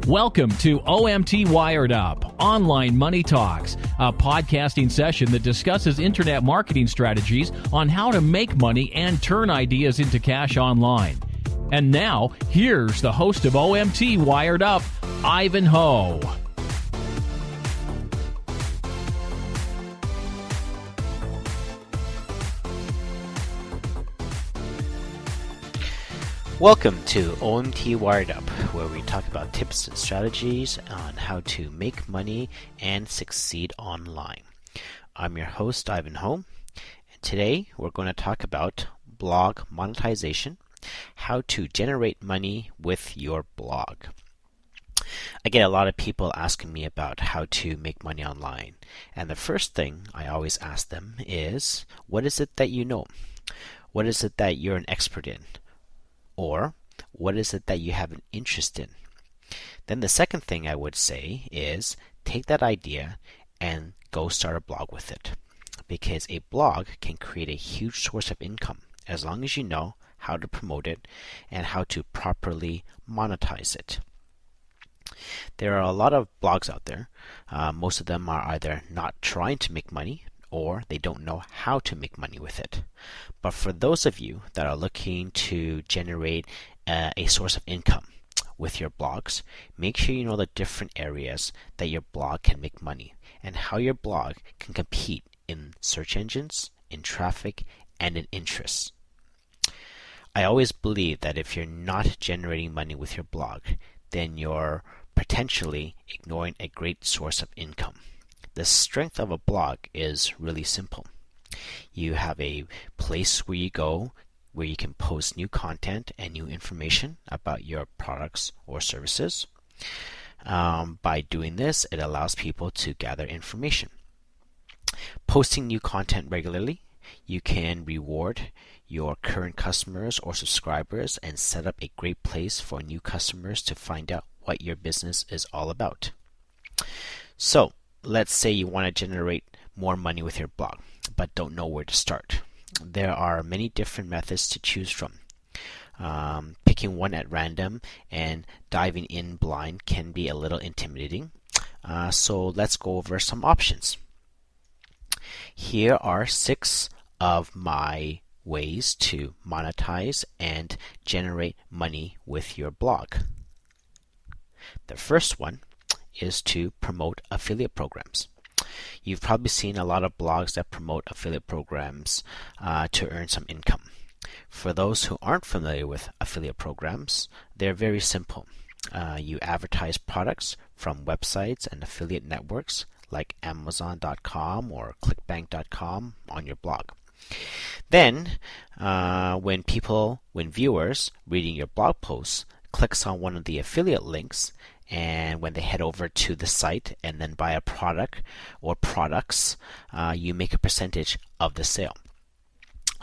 Welcome to OMT Wired Up, Online Money Talks, a podcasting session that discusses internet marketing strategies on how to make money and turn ideas into cash online. And now, here's the host of OMT Wired Up, Ivan Ho. Welcome to OMT Wired Up, where we talk about tips and strategies on how to make money and succeed online. I'm your host, Ivan Ho, and today we're going to talk about blog monetization, how to generate money with your blog. I get a lot of people asking me about how to make money online, and the first thing I always ask them is, what is it that you know? What is it that you're an expert in? Or, what is it that you have an interest in? Then the second thing I would say is take that idea and go start a blog with it. Because a blog can create a huge source of income as long as you know how to promote it and how to properly monetize it. There are a lot of blogs out there. Most of them are either not trying to make money or they don't know how to make money with it. But for those of you that are looking to generate a source of income with your blogs, make sure you know the different areas that your blog can make money and how your blog can compete in search engines, in traffic, and in interests. I always believe that if you're not generating money with your blog, then you're potentially ignoring a great source of income. The strength of a blog is really simple. You have a place where you go where you can post new content and new information about your products or services. By doing this, it allows people to gather information. Posting new content regularly, you can reward your current customers or subscribers and set up a great place for new customers to find out what your business is all about. So, let's say you want to generate more money with your blog, but don't know where to start. There are many different methods to choose from. Picking one at random and diving in blind can be a little intimidating. So let's go over some options. Here are 6 of my ways to monetize and generate money with your blog. The first one is to promote affiliate programs. You've probably seen a lot of blogs that promote affiliate programs to earn some income. For those who aren't familiar with affiliate programs, they're very simple. You advertise products from websites and affiliate networks like Amazon.com or ClickBank.com on your blog. Then, when viewers reading your blog posts clicks on one of the affiliate links, and when they head over to the site and then buy a product or products, you make a percentage of the sale.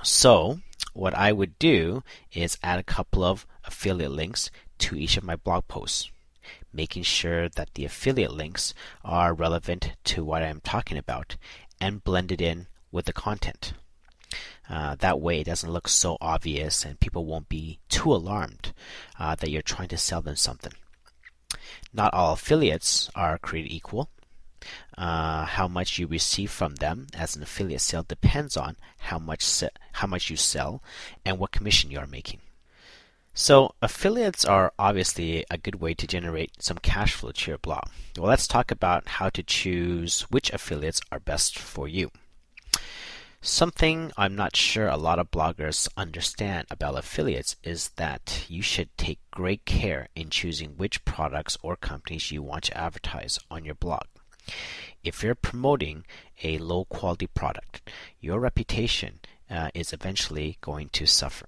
So what I would do is add a couple of affiliate links to each of my blog posts, making sure that the affiliate links are relevant to what I'm talking about and blend it in with the content. That way it doesn't look so obvious and people won't be too alarmed that you're trying to sell them something. Not all affiliates are created equal. How much you receive from them as an affiliate sale depends on how much you sell and what commission you are making. So affiliates are obviously a good way to generate some cash flow to your blog. Well, let's talk about how to choose which affiliates are best for you. Something I'm not sure a lot of bloggers understand about affiliates is that you should take great care in choosing which products or companies you want to advertise on your blog. If you're promoting a low quality product, your reputation is eventually going to suffer.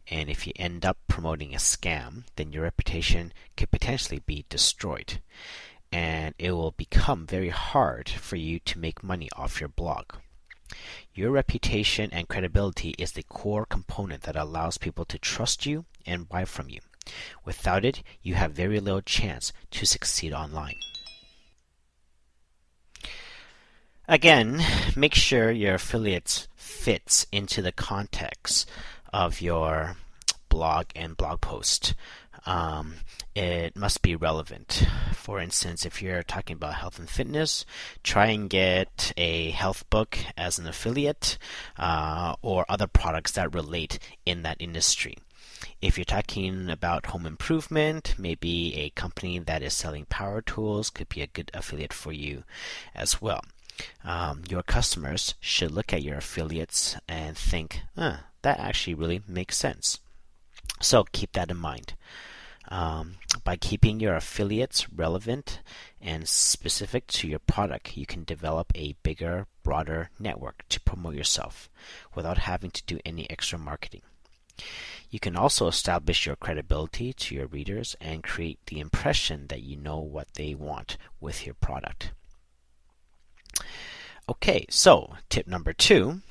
And if you end up promoting a scam, then your reputation could potentially be destroyed. And it will become very hard for you to make money off your blog. Your reputation and credibility is the core component that allows people to trust you and buy from you. Without it, you have very little chance to succeed online. Again, make sure your affiliates fits into the context of your blog and blog post. it must be relevant. For instance, if you're talking about health and fitness, try and get a health book as an affiliate or other products that relate in that industry. If you're talking about home improvement, maybe a company that is selling power tools could be a good affiliate for you as well. Your customers should look at your affiliates and think, that actually really makes sense. So keep that in mind. By keeping your affiliates relevant and specific to your product, you can develop a bigger, broader network to promote yourself without having to do any extra marketing. You can also establish your credibility to your readers and create the impression that you know what they want with your product. Okay, so tip number 2,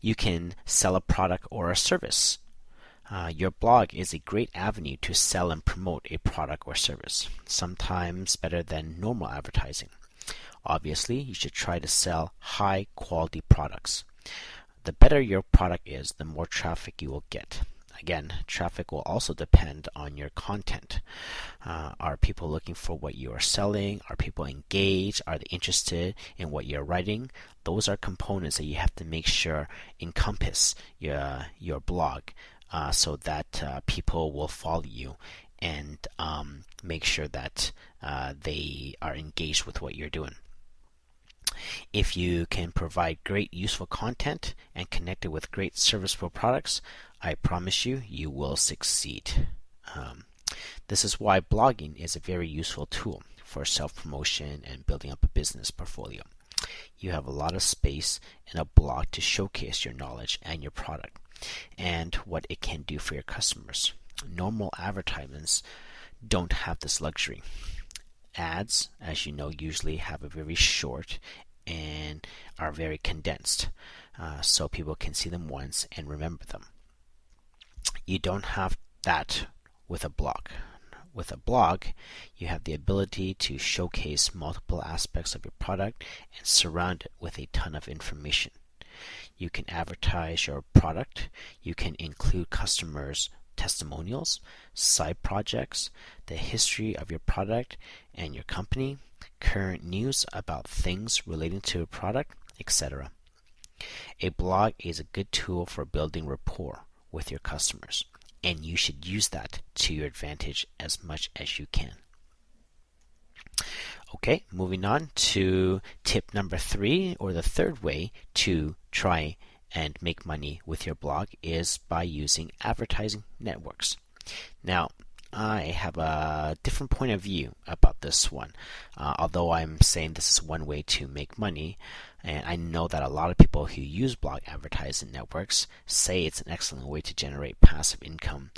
you can sell a product or a service. Your blog is a great avenue to sell and promote a product or service, sometimes better than normal advertising. Obviously, you should try to sell high quality products. The better your product is, the more traffic you will get. Again, traffic will also depend on your content. Are people looking for what you are selling? Are people engaged? Are they interested in what you're writing? Those are components that you have to make sure encompass your blog so that people will follow you and make sure that they are engaged with what you're doing. If you can provide great useful content and connect it with great serviceable products, I promise you, you will succeed. This is why blogging is a very useful tool for self-promotion and building up a business portfolio. You have a lot of space in a blog to showcase your knowledge and your product and what it can do for your customers. Normal advertisements don't have this luxury. Ads, as you know, usually have a very short and are very condensed, so people can see them once and remember them. You don't have that with a blog. With a blog, you have the ability to showcase multiple aspects of your product and surround it with a ton of information. You can advertise your product. You can include customers' testimonials, side projects, the history of your product and your company, current news about things relating to your product, etc. A blog is a good tool for building rapport with your customers, and you should use that to your advantage as much as you can. Okay, moving on to tip number 3, or the third way to try and make money with your blog is by using advertising networks. Now, I have a different point of view about this one. Although I'm saying this is one way to make money, and I know that a lot of people who use blog advertising networks say it's an excellent way to generate passive income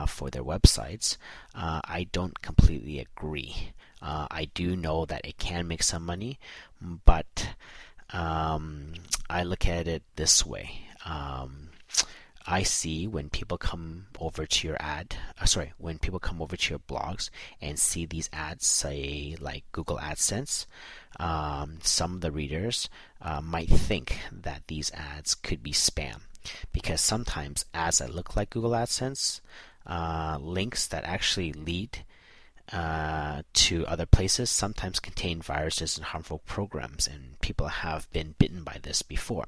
for their websites. I don't completely agree. I do know that it can make some money, but I look at it this way. I see when people come over to your when people come over to your blogs and see these ads, say like Google AdSense, some of the readers might think that these ads could be spam, because sometimes ads that look like Google AdSense, links that actually lead to other places, sometimes contain viruses and harmful programs, and people have been bitten by this before.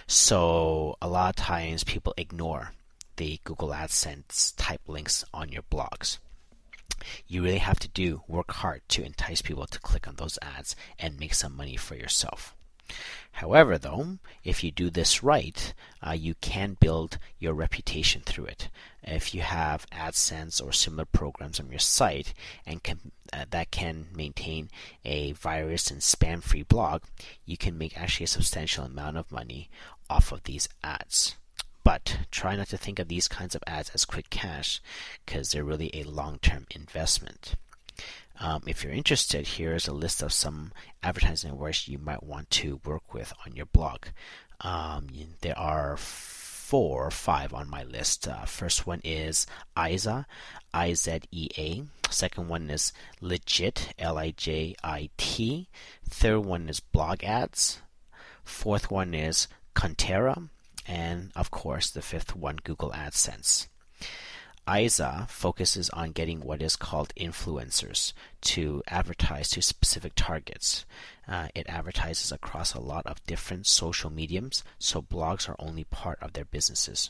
So a lot of times people ignore the Google AdSense type links on your blogs. You really have to work hard to entice people to click on those ads and make some money for yourself. However, though, if you do this right, you can build your reputation through it. If you have AdSense or similar programs on your site and that can maintain a virus and spam-free blog, you can make actually a substantial amount of money off of these ads. But try not to think of these kinds of ads as quick cash, because they're really a long-term investment. If you're interested, here is a list of some advertising networks you might want to work with on your blog. There are 4 or 5 on my list. First one is IZA, IZEA. Second one is Legit, LIJIT. Third one is Blog Ads. Fourth one is Contera. And of course, the fifth one, Google AdSense. IZA focuses on getting what is called influencers to advertise to specific targets. It advertises across a lot of different social mediums, so blogs are only part of their businesses.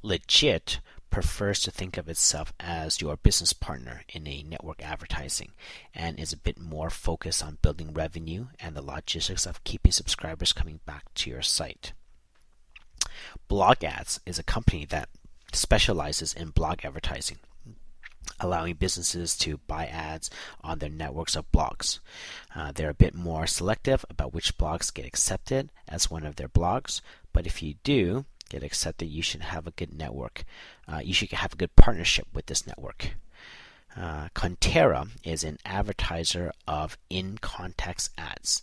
Legit prefers to think of itself as your business partner in a network advertising and is a bit more focused on building revenue and the logistics of keeping subscribers coming back to your site. Blog Ads is a company that specializes in blog advertising, allowing businesses to buy ads on their networks of blogs. They're a bit more selective about which blogs get accepted as one of their blogs, but if you do get accepted, you should have a good network. You should have a good partnership with this network. Conterra is an advertiser of in-context ads.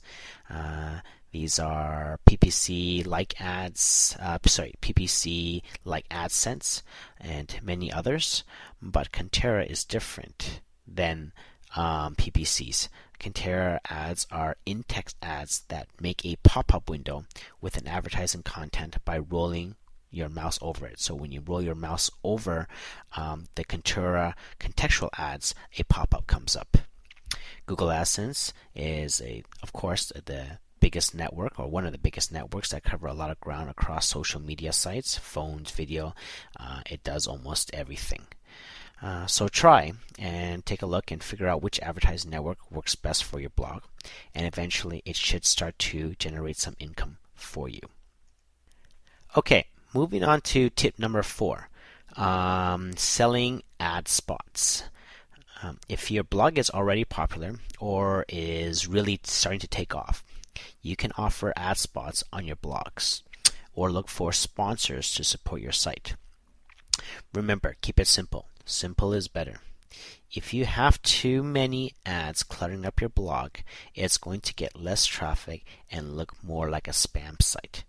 These are PPC like ads, PPC like AdSense and many others, but Conterra is different than PPCs. Conterra ads are in-text ads that make a pop-up window with an advertising content by rolling your mouse over it. So when you roll your mouse over the Conterra contextual ads, a pop-up comes up. Google AdSense is, of course, the biggest network, or one of the biggest networks that cover a lot of ground across social media sites, phones, video. It does almost everything. So try and take a look and figure out which advertising network works best for your blog, and eventually it should start to generate some income for you. Okay, moving on to tip number 4, selling ad spots. If your blog is already popular or is really starting to take off, you can offer ad spots on your blogs or look for sponsors to support your site. Remember, keep it simple. Simple is better. If you have too many ads cluttering up your blog, it's going to get less traffic and look more like a spam site.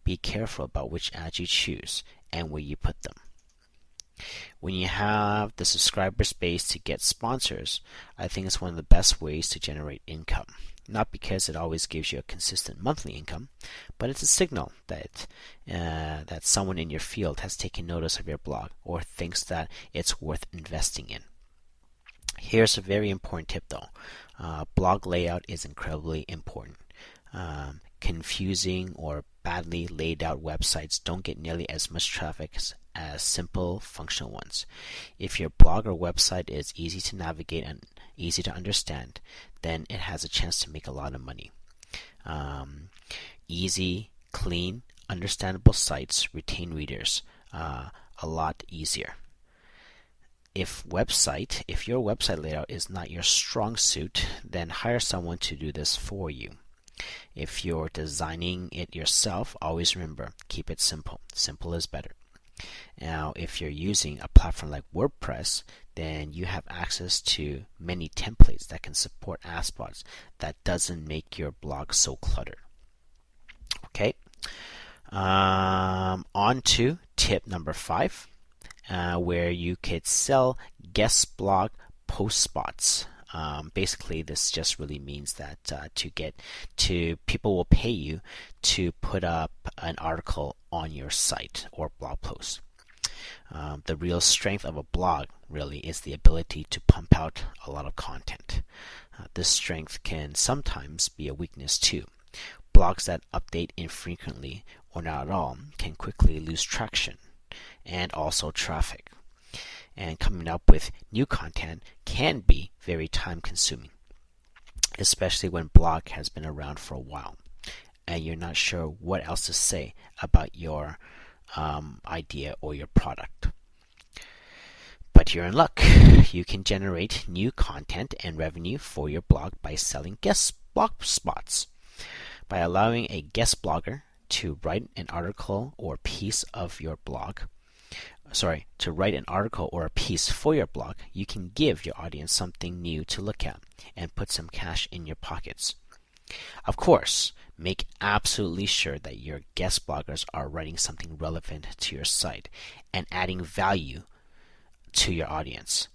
Be careful about which ads you choose and where you put them. When you have the subscriber space to get sponsors, I think it's one of the best ways to generate income. Not because it always gives you a consistent monthly income, but it's a signal that someone in your field has taken notice of your blog or thinks that it's worth investing in. Here's a very important tip though. Blog layout is incredibly important. Confusing or badly laid out websites don't get nearly as much traffic as simple functional ones. If your blog or website is easy to navigate and easy to understand, then it has a chance to make a lot of money. Easy, clean, understandable sites retain readers a lot easier. If your website layout is not your strong suit, then hire someone to do this for you. If you're designing it yourself, always remember, keep it simple. Simple is better. Now, if you're using a platform like WordPress, then you have access to many templates that can support ad spots. That doesn't make your blog so cluttered. Okay. On to tip number 5, where you could sell guest blog post spots. Basically, this just really means that people will pay you to put up an article on your site or blog post. The real strength of a blog really is the ability to pump out a lot of content. This strength can sometimes be a weakness too. Blogs that update infrequently or not at all can quickly lose traction and also traffic. And coming up with new content can be very time consuming, especially when blog has been around for a while and you're not sure what else to say about your idea or your product. But you're in luck. You can generate new content and revenue for your blog by selling guest blog spots. By allowing a guest blogger to write an article or piece for your blog, you can give your audience something new to look at and put some cash in your pockets. Of course, make absolutely sure that your guest bloggers are writing something relevant to your site and adding value to your audience.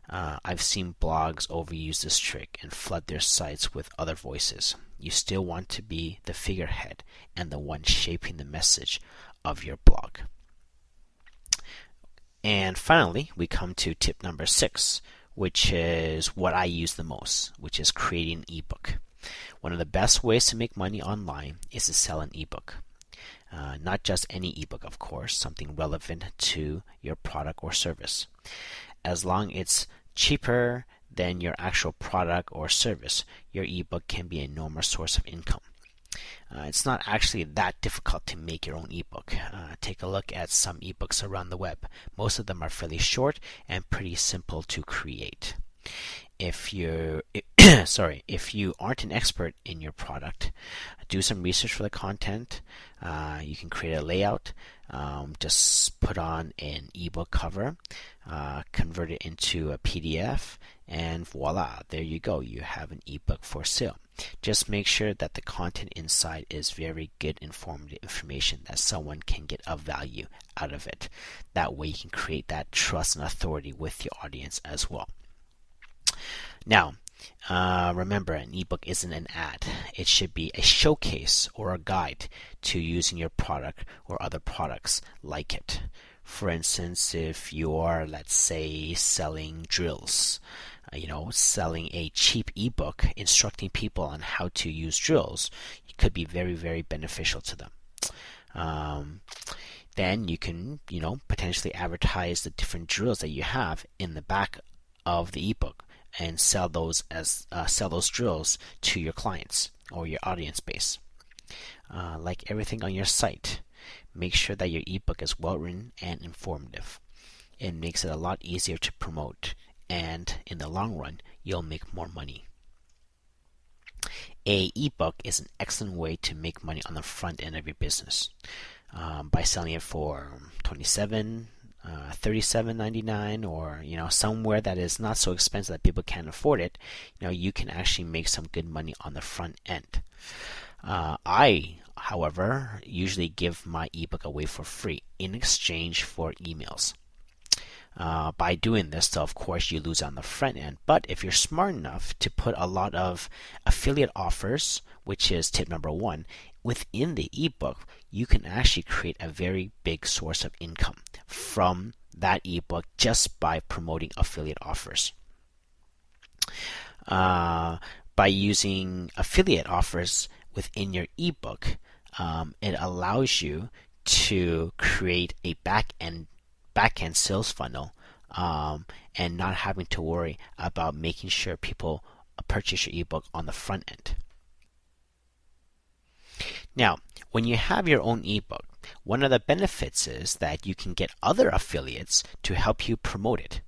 I've seen blogs overuse this trick and flood their sites with other voices. You still want to be the figurehead and the one shaping the message of your blog. And finally, we come to tip number 6, which is what I use the most, which is creating an ebook. One of the best ways to make money online is to sell an ebook. Not just any ebook, of course, something relevant to your product or service. As long as it's cheaper than your actual product or service, your ebook can be an enormous source of income. It's not actually that difficult to make your own ebook. Take a look at some ebooks around the web. Most of them are fairly short and pretty simple to create. If you aren't an expert in your product, do some research for the content. You can create a layout. Just put on an ebook cover, convert it into a PDF, and voila, there you go. You have an ebook for sale. Just make sure that the content inside is very good, informative information that someone can get a value out of it. That way you can create that trust and authority with your audience as well. Now, remember, an ebook isn't an ad. It should be a showcase or a guide to using your product or other products like it. For instance, if you are, let's say, selling drills, selling a cheap ebook instructing people on how to use drills, it could be very, very beneficial to them. Then you can, potentially advertise the different drills that you have in the back of the ebook and sell those drills to your clients or your audience base. Like everything on your site, make sure that your ebook is well written and informative. It makes it a lot easier to promote, and in the long run, you'll make more money. A ebook is an excellent way to make money on the front end of your business by selling it for $27, $37.99, or somewhere that is not so expensive that people can't afford it. You can actually make some good money on the front end. I, however, usually give my ebook away for free in exchange for emails. By doing this, though, of course, you lose on the front end. But if you're smart enough to put a lot of affiliate offers, which is tip number 1, within the ebook, you can actually create a very big source of income from that ebook just by promoting affiliate offers. By using affiliate offers within your ebook, it allows you to create a back-end sales funnel and not having to worry about making sure people purchase your ebook on the front end. Now, when you have your own ebook, one of the benefits is that you can get other affiliates to help you promote it.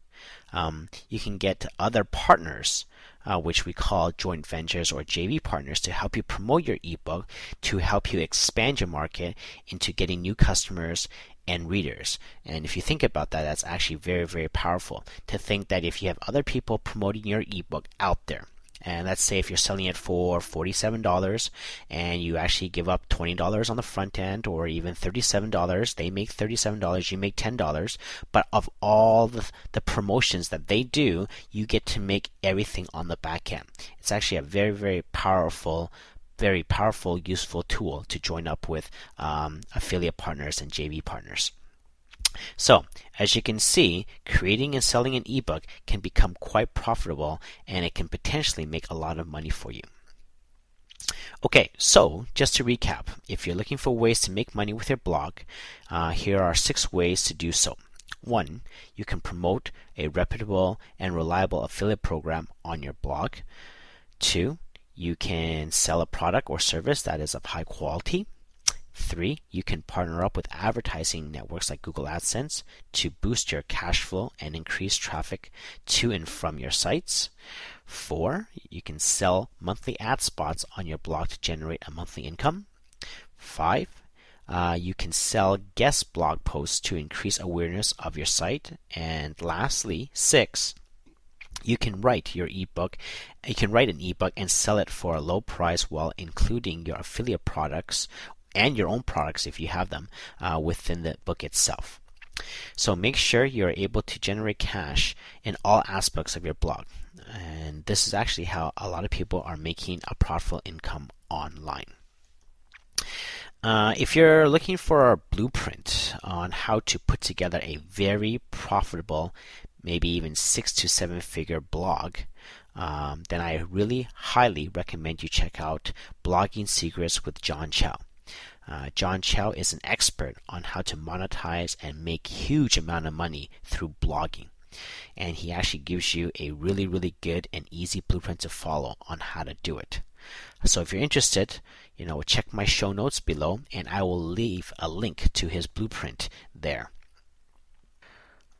You can get other partners, which we call joint ventures or JV partners, to help you promote your ebook, to help you expand your market into getting new customers and readers. And if you think about that, that's actually very, very powerful to think that if you have other people promoting your ebook out there, and let's say if you're selling it for $47 and you actually give up $20 on the front end, or even $37, they make $37, you make $10, but of all the promotions that they do, you get to make everything on the back end. It's actually a very, very powerful, useful tool to join up with affiliate partners and JV partners. So, as you can see, creating and selling an ebook can become quite profitable, and it can potentially make a lot of money for you. Okay, so just to recap, if you're looking for ways to make money with your blog, here are 6 ways to do so. 1, you can promote a reputable and reliable affiliate program on your blog. 2, you can sell a product or service that is of high quality. 3, you can partner up with advertising networks like Google AdSense to boost your cash flow and increase traffic to and from your sites. 4, you can sell monthly ad spots on your blog to generate a monthly income. 5, you can sell guest blog posts to increase awareness of your site. And lastly, 6, you can write an ebook and sell it for a low price while including your affiliate products and your own products, if you have them, within the book itself. So make sure you're able to generate cash in all aspects of your blog. And this is actually how a lot of people are making a profitable income online. If you're looking for a blueprint on how to put together a very profitable, maybe even 6 to 7 figure blog, then I really highly recommend you check out Blogging Secrets with John Chow. John Chow is an expert on how to monetize and make huge amount of money through blogging. And he actually gives you a really, really good and easy blueprint to follow on how to do it. So if you're interested, check my show notes below and I will leave a link to his blueprint there.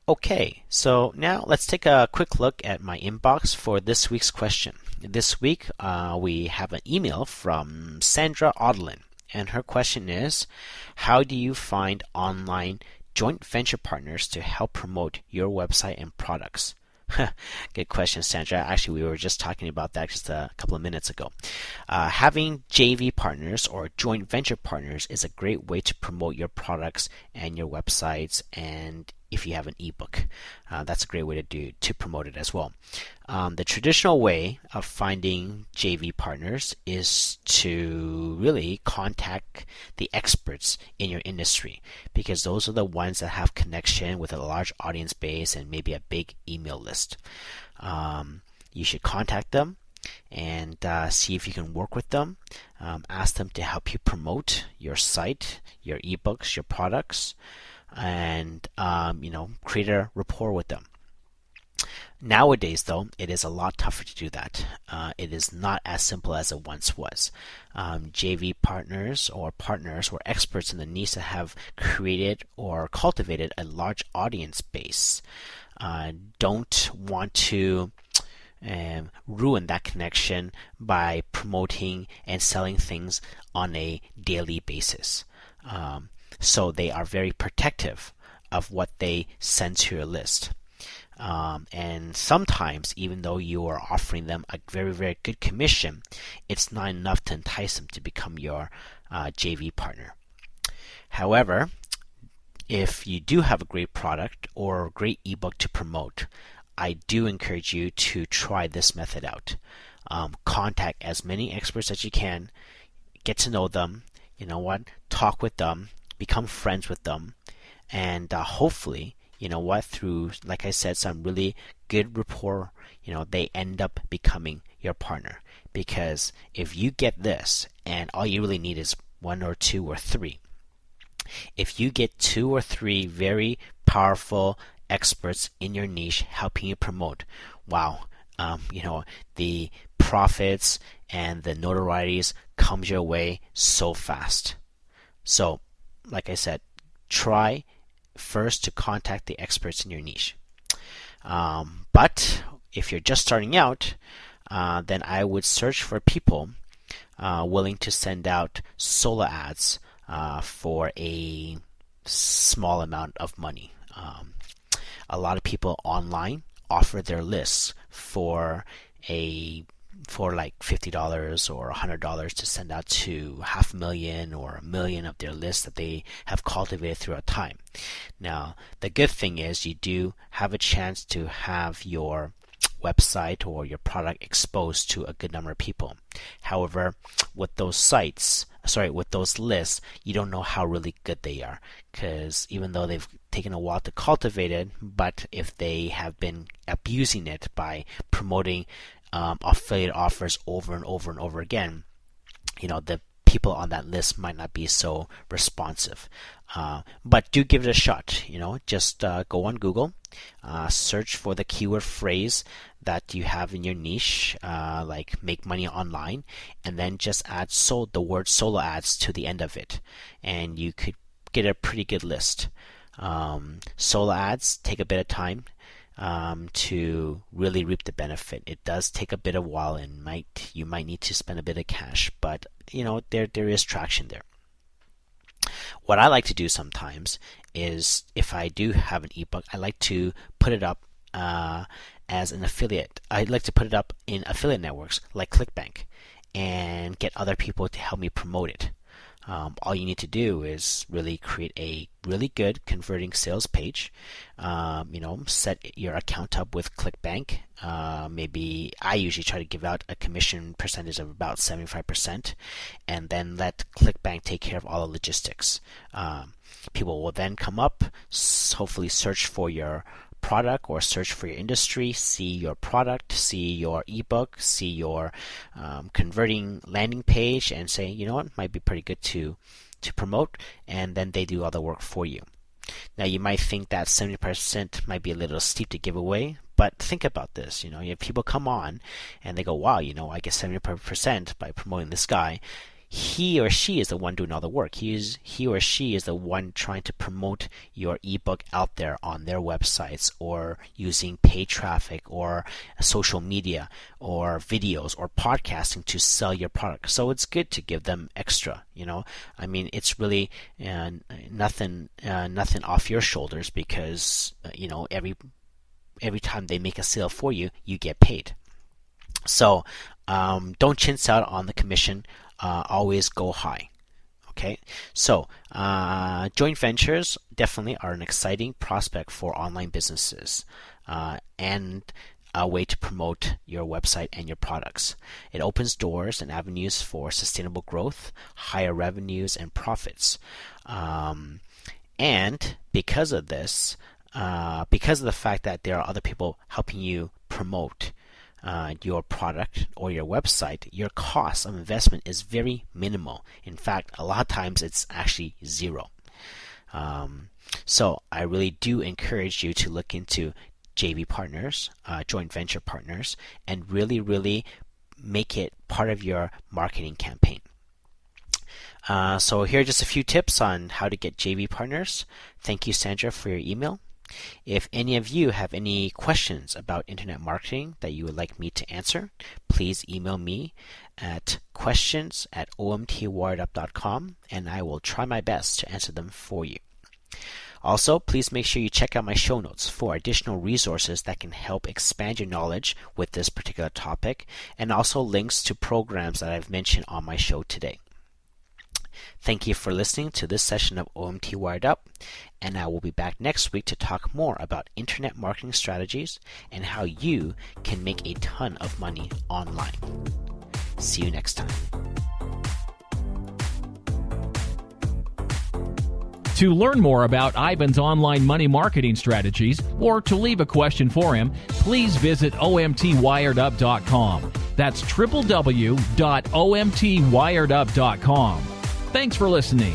Okay, so now let's take a quick look at my inbox for this week's question. This week we have an email from Sandra Odlin, and her question is, how do you find online joint venture partners to help promote your website and products? Good question, Sandra. Actually, we were just talking about that just a couple of minutes ago. Having JV partners or joint venture partners is a great way to promote your products and your websites, and if you have an ebook, that's a great way to promote it as well. The traditional way of finding JV partners is to really contact the experts in your industry, because those are the ones that have connection with a large audience base and maybe a big email list. You should contact them and see if you can work with them. Ask them to help you promote your site, your ebooks, your products, and create a rapport with them. Nowadays, though, it is a lot tougher to do that. It is not as simple as it once was. JV partners or experts in the niche that have created or cultivated a large audience base don't want to ruin that connection by promoting and selling things on a daily basis. So they are very protective of what they send to your list. And sometimes, even though you are offering them a very, very good commission, it's not enough to entice them to become your JV partner. However, if you do have a great product or a great ebook to promote, I do encourage you to try this method out. Contact as many experts as you can, get to know them, talk with them, become friends with them, and hopefully, through, like I said, some really good rapport, they end up becoming your partner. Because if you get this, and all you really need is 1 or 2 or 3, if you get 2 or 3 very powerful experts in your niche helping you promote, wow, the profits and the notorieties comes your way so fast. So, like I said, try first to contact the experts in your niche. But if you're just starting out, then I would search for people willing to send out solo ads for a small amount of money. A lot of people online offer their lists for like $50 or $100 to send out to 500,000 or 1 million of their lists that they have cultivated throughout time. Now, the good thing is you do have a chance to have your website or your product exposed to a good number of people. However, with those lists, you don't know how really good they are, because even though they've taken a while to cultivate it, but if they have been abusing it by promoting affiliate offers over and over and over again, the people on that list might not be so responsive. But do give it a shot. Just go on Google, search for the keyword phrase that you have in your niche, like make money online, and then just add the word solo ads to the end of it, and you could get a pretty good list. Solo ads take a bit of time to really reap the benefit. It does take a bit of while, and you might need to spend a bit of cash, but there is traction there. What I like to do sometimes is, if I do have an ebook, I like to put it up as an affiliate. I like to put it up in affiliate networks like ClickBank and get other people to help me promote it. all you need to do is really create a really good converting sales page. Set your account up with ClickBank. Maybe I usually try to give out a commission percentage of about 75%, and then let ClickBank take care of all the logistics. People will then come up, hopefully search for your product or search for your industry, see your product, see your ebook, see your converting landing page, and say, you know what, might be pretty good to promote, and then they do all the work for you. Now you might think that 70% might be a little steep to give away, but think about this. You have people come on and they go, wow, I get 70% by promoting this guy. He or she is the one doing all the work. He or she is the one trying to promote your ebook out there on their websites, or using paid traffic or social media or videos or podcasting to sell your product. So it's good to give them extra. It's really nothing off your shoulders, because every time they make a sale for you, you get paid. So don't chintz out on the commission. Always go high. Okay, so joint ventures definitely are an exciting prospect for online businesses, and a way to promote your website and your products. It opens doors and avenues for sustainable growth, higher revenues, and profits. And because of this, because of the fact that there are other people helping you promote your product or your website, your cost of investment is very minimal. In fact, a lot of times it's actually zero. So I really do encourage you to look into JV partners, joint venture partners, and really, really make it part of your marketing campaign. So here are just a few tips on how to get JV partners. Thank you, Sandra, for your email. If any of you have any questions about internet marketing that you would like me to answer, please email me at questions@omtwiredup.com, and I will try my best to answer them for you. Also, please make sure you check out my show notes for additional resources that can help expand your knowledge with this particular topic, and also links to programs that I've mentioned on my show today. Thank you for listening to this session of OMT Wired Up, and I will be back next week to talk more about internet marketing strategies and how you can make a ton of money online. See you next time. To learn more about Ivan's online money marketing strategies, or to leave a question for him, please visit omtwiredup.com. That's www.omtwiredup.com. Thanks for listening.